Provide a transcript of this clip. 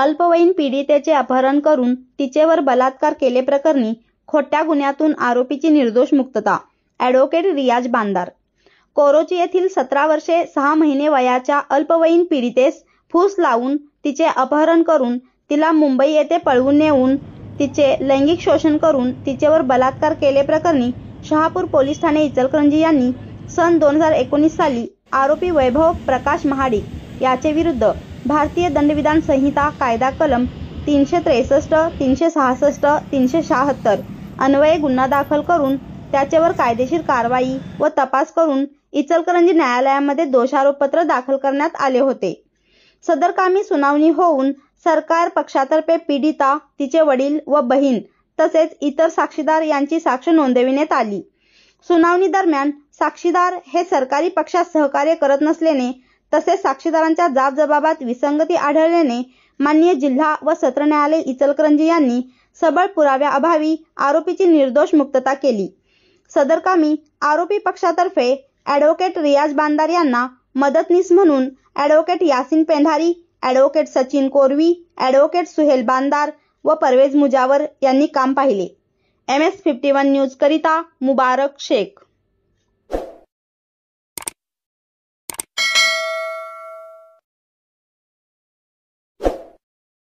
अल्पवयीन पीडितेचे अपहरण करून तिचेवर बलात्कार केल्याप्रकरणी खोट्या गुन्ह्यातून आरोपीची निर्दोष मुक्तता. ॲडव्होकेट रियाज बांदार. कोरोची येथील 17 वर्षे 6 महिने वयाच्या अल्पवयीन पीडितेस फूस लावून तिचे अपहरण करून तिला मुंबई येथे पळवून नेऊन तिचे लैंगिक शोषण करून तिचेवर बलात्कार केल्याप्रकरणी शहापूर पोलीस ठाणे इचलकरंजी यांनी सन 2019 साली आरोपी वैभव प्रकाश महाडिक याचे विरुद्ध भारतीय दंडविधान संहिता कायदा कलम 363, 366, 376 अन्वये गुन्हा दाखल करून त्याच्यावर कायदेशीर कारवाई व तपास करून इचलकरंजी न्यायालयामध्ये दोषारोपपत्र दाखल करण्यात आले होते. सदरकामी सुनावणी होऊन सरकार पक्षातर्फे पीडिता, तिचे वडील व बहीण तसेच इतर साक्षीदार यांची साक्ष नोंदविण्यात आली. सुनावणी दरम्यान साक्षीदार हे सरकारी पक्षात सहकार्य करत नसल्याने तसेच साक्षीदारांच्या जाबजबाबात विसंगती आढळल्याने माननीय जिल्हा व सत्र न्यायालय इचलकरंजी यांनी सबळ पुराव्याअभावी आरोपीची निर्दोष मुक्तता केली. सदरकामी आरोपी पक्षातर्फे ॲडव्होकेट रियाज बांदार यांना मदतनीस म्हणून advocate Yasin Pendhari, advocate Sachin Korvi, advocate Suhel Bandar व परवेज मुजावर यांनी काम पाहिले. MS-51 न्यूज करिता मुबारक शेख.